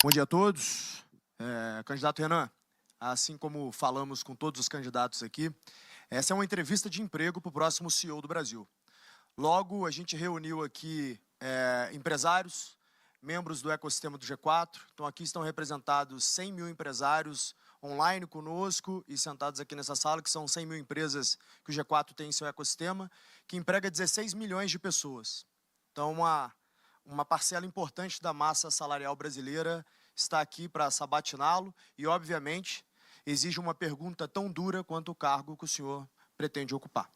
Bom dia a todos. Candidato Renan, assim como falamos com todos os candidatos aqui, essa é uma entrevista de emprego para o próximo CEO do Brasil. Logo, a gente reuniu aqui empresários, membros do ecossistema do G4. Então, aqui estão representados 100 mil empresários online conosco e sentados aqui nessa sala, que são 100 mil empresas que o G4 tem em seu ecossistema, que emprega 16 milhões de pessoas. Então, uma parcela importante da massa salarial brasileira está aqui para sabatiná-lo e, obviamente, exige uma pergunta tão dura quanto o cargo que o senhor pretende ocupar.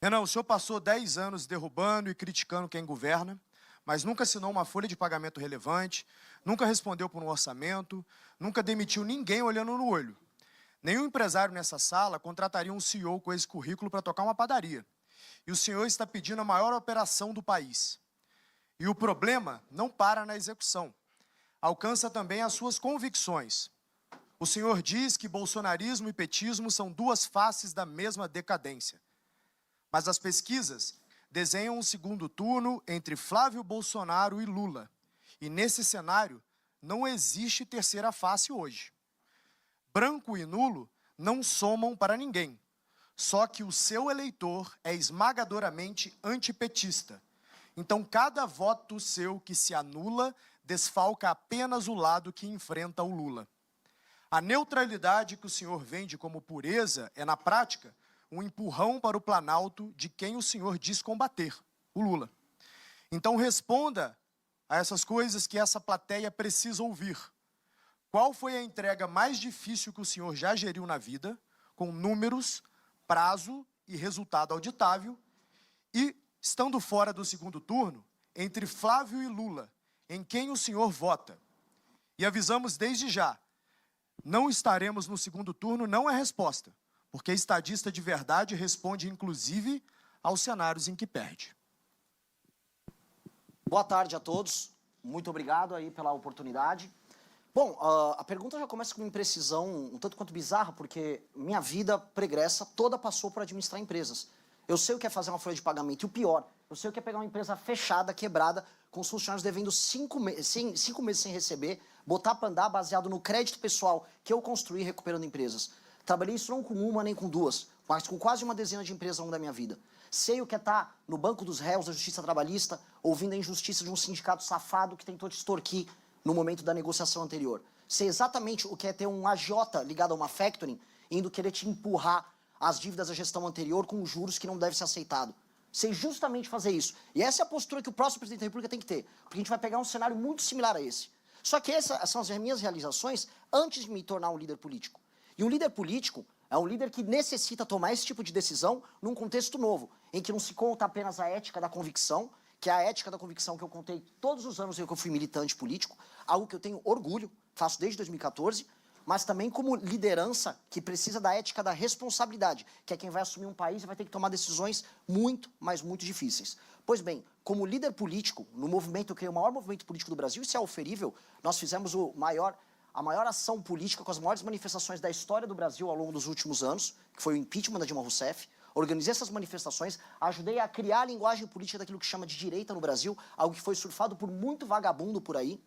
Renan, o senhor passou 10 anos derrubando e criticando quem governa, mas nunca assinou uma folha de pagamento relevante, nunca respondeu por um orçamento, nunca demitiu ninguém olhando no olho. Nenhum empresário nessa sala contrataria um CEO com esse currículo para tocar uma padaria. E o senhor está pedindo a maior operação do país. E o problema não para na execução. Alcança também as suas convicções. O senhor diz que bolsonarismo e petismo são duas faces da mesma decadência. Mas as pesquisas desenham um segundo turno entre Flávio Bolsonaro e Lula. E nesse cenário, não existe terceira face hoje. Branco e nulo não somam para ninguém. Só que o seu eleitor é esmagadoramente antipetista. Então, cada voto seu que se anula desfalca apenas o lado que enfrenta o Lula. A neutralidade que o senhor vende como pureza é, na prática, um empurrão para o Planalto de quem o senhor diz combater, o Lula. Então, responda a essas coisas que essa plateia precisa ouvir. Qual foi a entrega mais difícil que o senhor já geriu na vida, com números, prazo e resultado auditável, e, estando fora do segundo turno, entre Flávio e Lula, em quem o senhor vota? E avisamos desde já, não estaremos no segundo turno não é resposta, porque estadista de verdade responde, inclusive, aos cenários em que perde. Boa tarde a todos. Muito obrigado aí pela oportunidade. Bom, a pergunta já começa com uma imprecisão um tanto quanto bizarra, porque minha vida pregressa toda passou por administrar empresas. Eu sei o que é fazer uma folha de pagamento, e o pior, eu sei o que é pegar uma empresa fechada, quebrada, com os funcionários devendo 5 meses sem receber, botar para andar baseado no crédito pessoal que eu construí recuperando empresas. Trabalhei isso não com uma nem com duas, mas com quase uma dezena de empresas ao longo da minha vida. Sei o que é estar no banco dos réus da justiça trabalhista, ouvindo a injustiça de um sindicato safado que tentou te extorquir no momento da negociação anterior. Sei exatamente o que é ter um agiota ligado a uma factoring, indo querer te empurrar as dívidas da gestão anterior com juros que não deve ser aceitado. Sei justamente fazer isso. E essa é a postura que o próximo presidente da República tem que ter, porque a gente vai pegar um cenário muito similar a esse. Só que essas são as minhas realizações antes de me tornar um líder político. E um líder político é um líder que necessita tomar esse tipo de decisão num contexto novo, em que não se conta apenas a ética da convicção, que é a ética da convicção que eu contei todos os anos em que eu fui militante político, algo que eu tenho orgulho, faço desde 2014, mas também como liderança que precisa da ética da responsabilidade, que é quem vai assumir um país e vai ter que tomar decisões muito, mas muito difíceis. Pois bem, como líder político, no movimento, eu criei o maior movimento político do Brasil, isso é oferível, nós fizemos a maior ação política com as maiores manifestações da história do Brasil ao longo dos últimos anos, que foi o impeachment da Dilma Rousseff. Organizei essas manifestações, ajudei a criar a linguagem política daquilo que chama de direita no Brasil, algo que foi surfado por muito vagabundo por aí.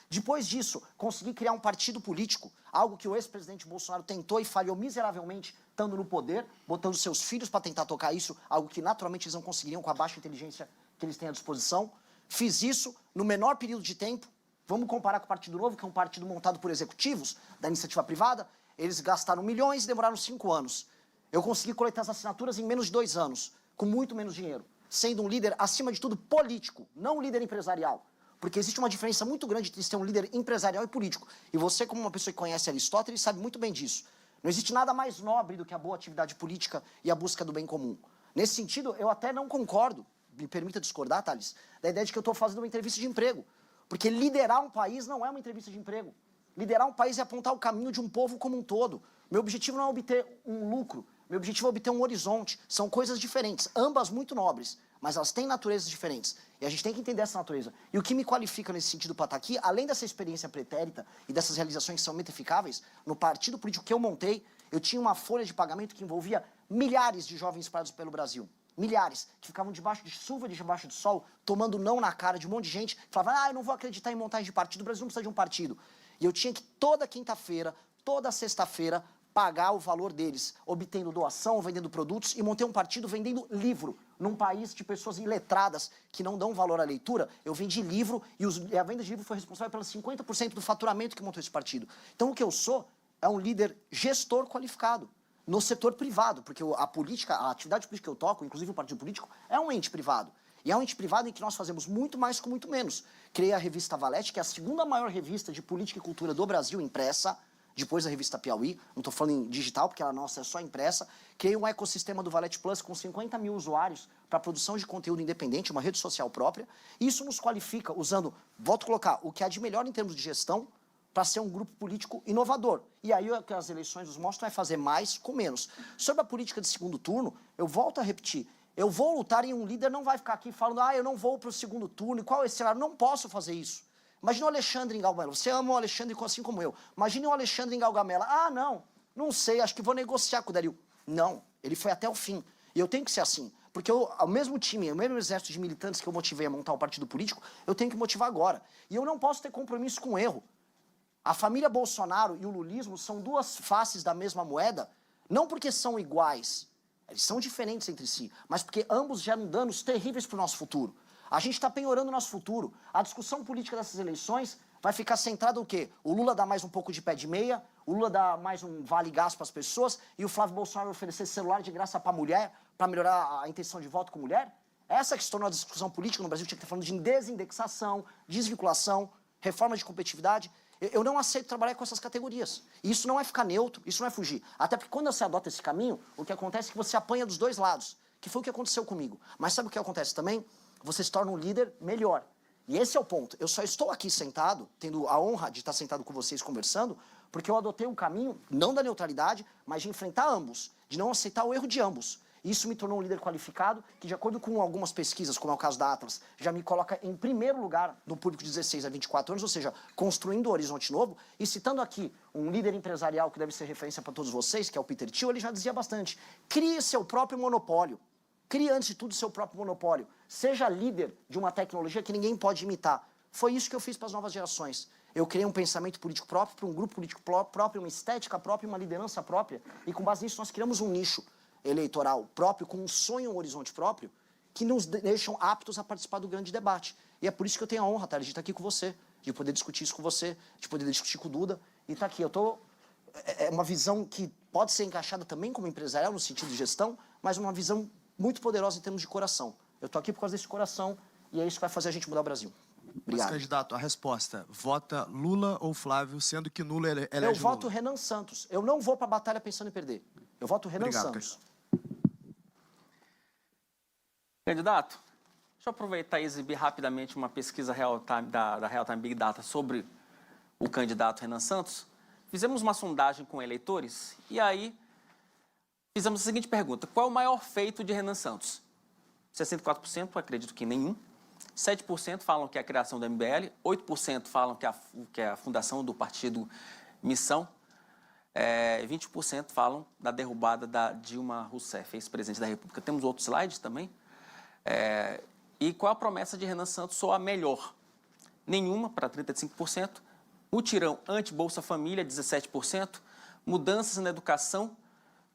Depois disso, consegui criar um partido político, algo que o ex-presidente Bolsonaro tentou e falhou miseravelmente, estando no poder, botando seus filhos para tentar tocar isso, algo que naturalmente eles não conseguiriam com a baixa inteligência que eles têm à disposição. Fiz isso no menor período de tempo. Vamos comparar com o Partido Novo, que é um partido montado por executivos da iniciativa privada. Eles gastaram milhões e demoraram 5 anos. Eu consegui coletar as assinaturas em menos de 2 anos, com muito menos dinheiro, sendo um líder, acima de tudo, político, não um líder empresarial. Porque existe uma diferença muito grande entre ser um líder empresarial e político. E você, como uma pessoa que conhece Aristóteles, sabe muito bem disso. Não existe nada mais nobre do que a boa atividade política e a busca do bem comum. Nesse sentido, eu até não concordo, me permita discordar, Thales, da ideia de que eu estou fazendo uma entrevista de emprego. Porque liderar um país não é uma entrevista de emprego. Liderar um país é apontar o caminho de um povo como um todo. Meu objetivo não é obter um lucro, meu objetivo é obter um horizonte. São coisas diferentes, ambas muito nobres, mas elas têm naturezas diferentes. E a gente tem que entender essa natureza. E o que me qualifica nesse sentido para estar aqui, além dessa experiência pretérita e dessas realizações que são muito eficáveis, no partido político que eu montei, eu tinha uma folha de pagamento que envolvia milhares de jovens espalhados pelo Brasil. milhares, que ficavam debaixo de chuva, debaixo de sol, tomando não na cara de um monte de gente, que falava, eu não vou acreditar em montagem de partido, o Brasil não precisa de um partido. E eu tinha que toda quinta-feira, toda sexta-feira, pagar o valor deles, obtendo doação, vendendo produtos, e montei um partido vendendo livro. Num país de pessoas iletradas que não dão valor à leitura, eu vendi livro e a venda de livro foi responsável pelos 50% do faturamento que montou esse partido. Então o que eu sou é um líder gestor qualificado no setor privado, porque a política, a atividade política que eu toco, inclusive o partido político, é um ente privado. E é um ente privado em que nós fazemos muito mais com muito menos. Criei a revista Valete, que é a segunda maior revista de política e cultura do Brasil, impressa, depois da revista Piauí, não estou falando em digital, porque a nossa é só impressa. Criei um ecossistema do Valete Plus com 50 mil usuários para produção de conteúdo independente, uma rede social própria. Isso nos qualifica usando, volto a colocar, o que há de melhor em termos de gestão, para ser um grupo político inovador. E aí o que as eleições nos mostram é fazer mais com menos. Sobre a política de segundo turno, eu volto a repetir, eu vou lutar e um líder não vai ficar aqui falando, eu não vou para o segundo turno, e qual é esse cenário? Não posso fazer isso. Imagina o Alexandre em Gaugamela, você ama o Alexandre assim como eu. Imagine o Alexandre em Gaugamela, não sei, acho que vou negociar com o Dario. Não, ele foi até o fim. E eu tenho que ser assim. Porque o mesmo time, o mesmo exército de militantes que eu motivei a montar um partido político, eu tenho que motivar agora. E eu não posso ter compromisso com erro. A família Bolsonaro e o lulismo são duas faces da mesma moeda, não porque são iguais, eles são diferentes entre si, mas porque ambos geram danos terríveis para o nosso futuro. A gente está penhorando o nosso futuro. A discussão política dessas eleições vai ficar centrada no quê? O Lula dá mais um pouco de pé de meia, o Lula dá mais um vale-gás para as pessoas e o Flávio Bolsonaro vai oferecer celular de graça para a mulher, para melhorar a intenção de voto com mulher? Essa que se tornou a discussão política no Brasil, tinha que estar falando de desindexação, desvinculação, reforma de competitividade. Eu não aceito trabalhar com essas categorias. E isso não é ficar neutro, isso não é fugir. Até porque quando você adota esse caminho, o que acontece é que você apanha dos dois lados, que foi o que aconteceu comigo. Mas sabe o que acontece também? Você se torna um líder melhor. E esse é o ponto. Eu só estou aqui sentado, tendo a honra de estar sentado com vocês conversando, porque eu adotei um caminho, não da neutralidade, mas de enfrentar ambos, de não aceitar o erro de ambos. Isso me tornou um líder qualificado, que de acordo com algumas pesquisas, como é o caso da Atlas, já me coloca em primeiro lugar no público de 16 a 24 anos, ou seja, construindo um horizonte novo. E citando aqui um líder empresarial que deve ser referência para todos vocês, que é o Peter Thiel, ele já dizia bastante, crie seu próprio monopólio. Crie, antes de tudo, seu próprio monopólio. Seja líder de uma tecnologia que ninguém pode imitar. Foi isso que eu fiz para as novas gerações. Eu criei um pensamento político próprio, para um grupo político próprio, uma estética própria, uma liderança própria. E com base nisso nós criamos um nicho eleitoral próprio, com um sonho, um horizonte próprio, que nos deixam aptos a participar do grande debate. E é por isso que eu tenho a honra, de estar aqui com você, de poder discutir isso com você, de poder discutir com o Duda. E estar aqui. É uma visão que pode ser encaixada também como empresarial, no sentido de gestão, mas uma visão muito poderosa em termos de coração. Eu estou aqui por causa desse coração e é isso que vai fazer a gente mudar o Brasil. Obrigado. Mas, candidato, a resposta, vota Lula ou Flávio, sendo que Lula elege Eu voto Renan Santos. Eu não vou para a batalha pensando em perder. Eu voto Renan Santos. Candidato, deixa eu aproveitar e exibir rapidamente uma pesquisa da Real Time Big Data sobre o candidato Renan Santos. Fizemos uma sondagem com eleitores e aí fizemos a seguinte pergunta: qual é o maior feito de Renan Santos? 64% acredito que nenhum, 7% falam que é a criação do MBL, 8% falam que é a fundação do partido Missão, 20% falam da derrubada da Dilma Rousseff, ex-presidente da República. Temos outros slides também. E qual a promessa de Renan Santos soa a melhor? Nenhuma, para 35%. Mutirão anti-Bolsa Família, 17%. Mudanças na educação,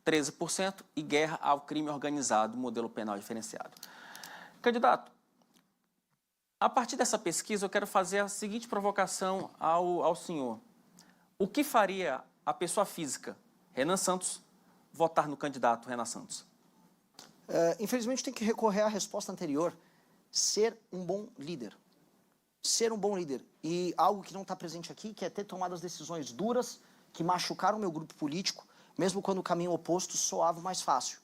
13%. E guerra ao crime organizado, modelo penal diferenciado. Candidato, a partir dessa pesquisa eu quero fazer a seguinte provocação ao senhor. O que faria a pessoa física, Renan Santos, votar no candidato Renan Santos? Infelizmente, tem que recorrer à resposta anterior. Ser um bom líder. Ser um bom líder. E algo que não está presente aqui, que é ter tomado as decisões duras que machucaram o meu grupo político, mesmo quando o caminho oposto soava mais fácil.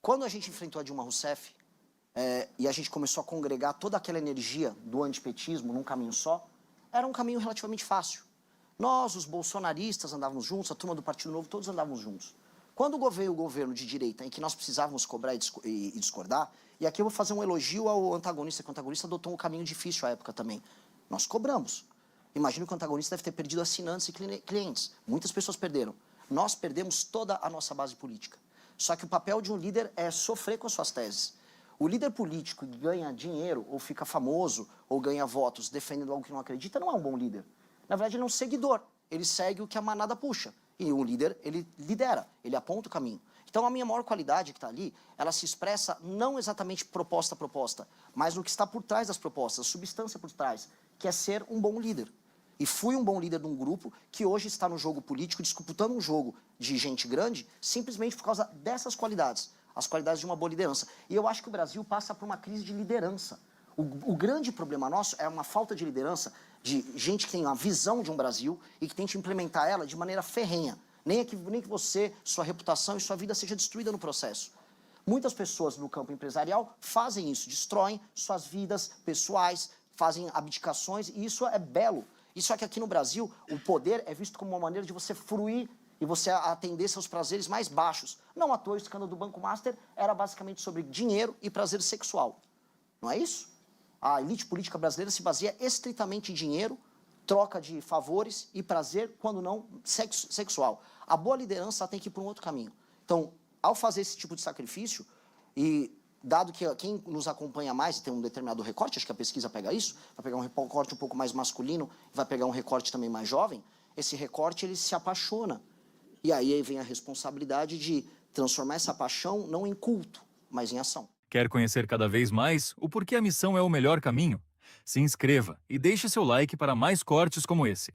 Quando a gente enfrentou a Dilma Rousseff, e a gente começou a congregar toda aquela energia do antipetismo num caminho só, era um caminho relativamente fácil. Nós, os bolsonaristas, andávamos juntos, a turma do Partido Novo, todos andávamos juntos. Quando veio o governo de direita, em que nós precisávamos cobrar e discordar, e aqui eu vou fazer um elogio ao antagonista, que o antagonista adotou um caminho difícil à época também. Nós cobramos. Imagino que o antagonista deve ter perdido assinantes e clientes. Muitas pessoas perderam. Nós perdemos toda a nossa base política. Só que o papel de um líder é sofrer com as suas teses. O líder político que ganha dinheiro, ou fica famoso, ou ganha votos defendendo algo que não acredita, não é um bom líder. Na verdade, ele é um seguidor. Ele segue o que a manada puxa. E o líder, ele lidera, ele aponta o caminho. Então, a minha maior qualidade que está ali, ela se expressa não exatamente proposta a proposta, mas no que está por trás das propostas, a substância por trás, que é ser um bom líder. E fui um bom líder de um grupo que hoje está no jogo político, disputando um jogo de gente grande, simplesmente por causa dessas qualidades, as qualidades de uma boa liderança. E eu acho que o Brasil passa por uma crise de liderança. O grande problema nosso é uma falta de liderança, de gente que tem uma visão de um Brasil e que tente implementar ela de maneira ferrenha. Nem que você, sua reputação e sua vida seja destruída no processo. Muitas pessoas no campo empresarial fazem isso, destroem suas vidas pessoais, fazem abdicações, e isso é belo. E só que aqui no Brasil, o poder é visto como uma maneira de você fruir e você atender seus prazeres mais baixos. Não à toa, o escândalo do Banco Master era basicamente sobre dinheiro e prazer sexual. Não é isso? A elite política brasileira se baseia estritamente em dinheiro, troca de favores e prazer, quando não sexual. A boa liderança tem que ir para um outro caminho. Então, ao fazer esse tipo de sacrifício, e dado que quem nos acompanha mais tem um determinado recorte, acho que a pesquisa pega isso, vai pegar um recorte um pouco mais masculino, vai pegar um recorte também mais jovem, esse recorte ele se apaixona. E aí vem a responsabilidade de transformar essa paixão não em culto, mas em ação. Quer conhecer cada vez mais o porquê a missão é o melhor caminho? Se inscreva e deixe seu like para mais cortes como esse.